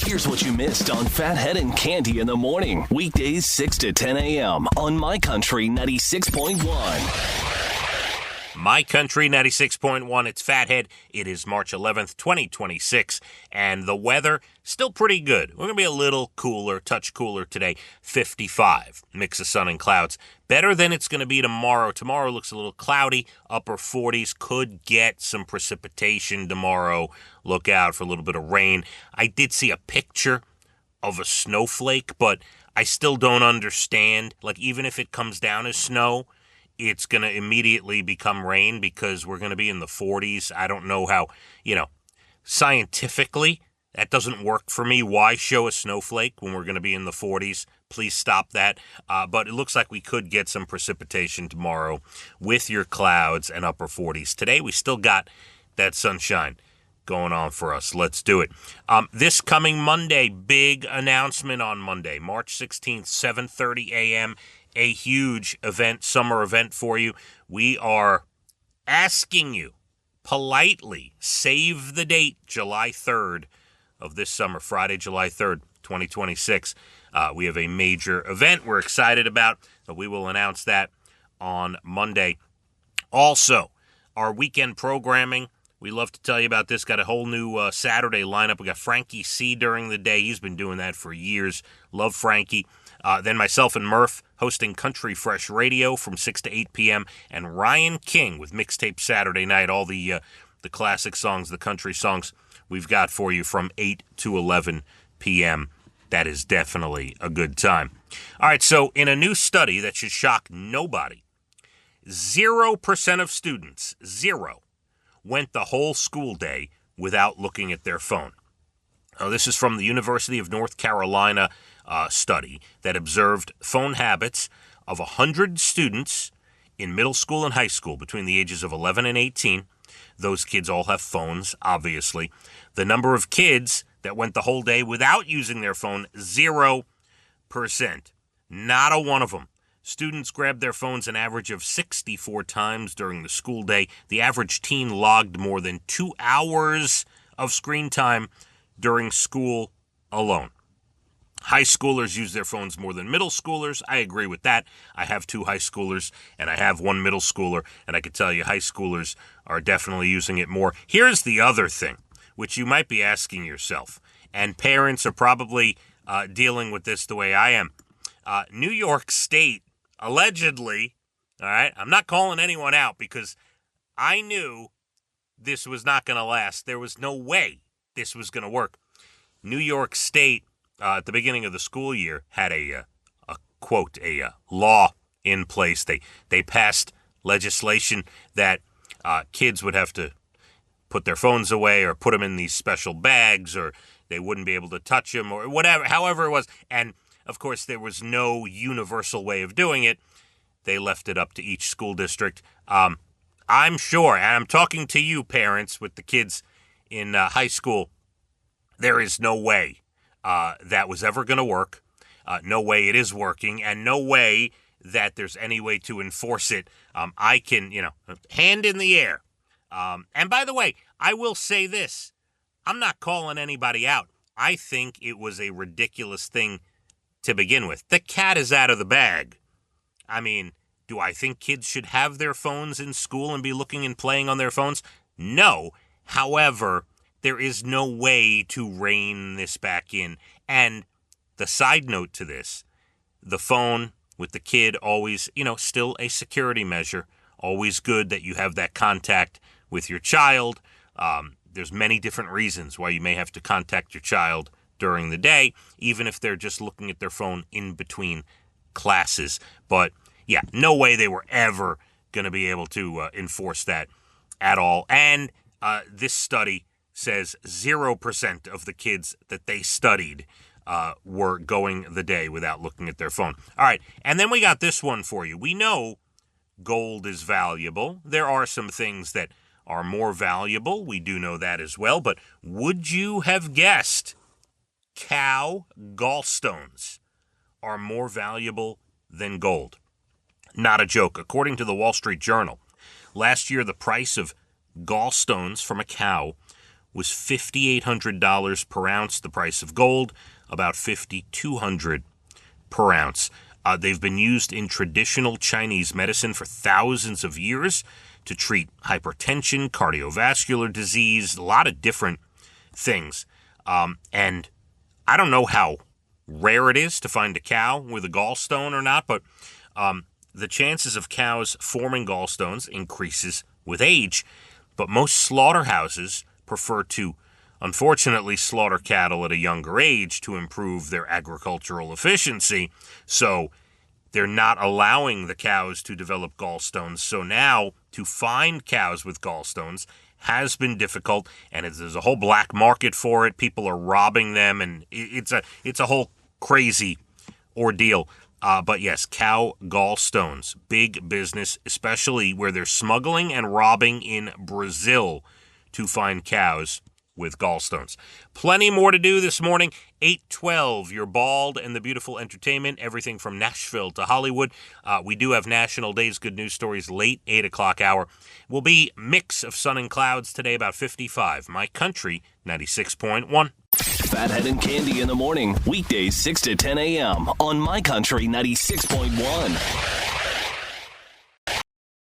Here's what you missed on Phathead and Cande in the morning. Weekdays 6 to 10 a.m. on My Country 96.1. My Country 96.1, it's Phathead. It is March 11th, 2026, and the weather still pretty good. We're going to be a little cooler, touch cooler today, 55, mix of sun and clouds. Better than it's going to be tomorrow. Tomorrow looks a little cloudy, upper 40s, could get some precipitation tomorrow. Look out for a little bit of rain. I did see a picture of a snowflake, but I still don't understand. Like, even if it comes down as snow, it's going to immediately become rain because we're going to be in the 40s. I don't know how, scientifically, that doesn't work for me. Why show a snowflake when we're going to be in the 40s? Please stop that. But it looks like we could get some precipitation tomorrow with your clouds and upper 40s. Today, we still got that sunshine going on for us. Let's do it. This coming Monday, big announcement on Monday, March 16th, 7:30 a.m., a huge event, summer event for you. We are asking you politely, save the date, July 3rd of this summer, Friday, July 3rd, 2026. We have a major event we're excited about. So we will announce that on Monday. Also, our weekend programming, we love to tell you about this. Got a whole new Saturday lineup. We got Frankie C during the day. He's been doing that for years. Love Frankie. Then myself and Murph hosting Country Fresh Radio from 6 to 8 p.m. And Ryan King with Mixtape Saturday Night, all the classic songs, the country songs we've got for you from 8 to 11 p.m. That is definitely a good time. All right, so in a new study that should shock nobody, 0% of students, went the whole school day without looking at their phone. Now, this is from the University of North Carolina study that observed phone habits of 100 students in middle school and high school between the ages of 11 and 18. Those kids all have phones, obviously. The number of kids that went the whole day without using their phone, 0%. Not a one of them. Students grabbed their phones an average of 64 times during the school day. The average teen logged more than 2 hours of screen time during school alone. High schoolers use their phones more than middle schoolers. I agree with that. I have 2 high schoolers and I have 1 middle schooler, and I can tell you high schoolers are definitely using it more. Here's the other thing, which you might be asking yourself, and parents are probably dealing with this the way I am. New York State, allegedly, all right, I'm not calling anyone out because I knew this was not going to last. There was no way this was going to work. New York State, at the beginning of the school year, had a law in place. They passed legislation that kids would have to put their phones away or put them in these special bags, or they wouldn't be able to touch them, or whatever, however it was. And, of course, there was no universal way of doing it. They left it up to each school district. I'm sure, and I'm talking to you parents with the kids in high school, there is no way that was ever going to work. No way it is working, and no way that there's any way to enforce it. I can, hand in the air. And by the way, I will say this. I'm not calling anybody out. I think it was a ridiculous thing to begin with. The cat is out of the bag. I mean, do I think kids should have their phones in school and be looking and playing on their phones? No. However, there is no way to rein this back in. And the side note to this, the phone with the kid always, still a security measure. Always good that you have that contact with your child. There's many different reasons why you may have to contact your child during the day, even if they're just looking at their phone in between classes. But yeah, no way they were ever going to be able to enforce that at all. And this study says 0% of the kids that they studied were going the day without looking at their phone. All right, and then we got this one for you. We know gold is valuable. There are some things that are more valuable. We do know that as well. But would you have guessed cow gallstones are more valuable than gold? Not a joke. According to the Wall Street Journal, last year the price of gallstones from a cow was $5,800 per ounce. The price of gold, about $5,200 per ounce. They've been used in traditional Chinese medicine for thousands of years to treat hypertension, cardiovascular disease, a lot of different things. And I don't know how rare it is to find a cow with a gallstone or not, but the chances of cows forming gallstones increases with age. But most slaughterhouses prefer to, unfortunately, slaughter cattle at a younger age to improve their agricultural efficiency. So they're not allowing the cows to develop gallstones. So now to find cows with gallstones has been difficult, and there's a whole black market for it. People are robbing them, and it's a whole crazy ordeal. But yes, cow gallstones, big business, especially where they're smuggling and robbing in Brazil to find cows with gallstones. Plenty more to do this morning. 8:12, your Bald and the Beautiful entertainment, everything from Nashville to Hollywood. We do have National Days Good News Stories late 8 o'clock hour. Will be mix of sun and clouds today, about 55. My Country, 96.1. Phathead and Cande in the morning, weekdays 6 to 10 a.m. on My Country 96.1.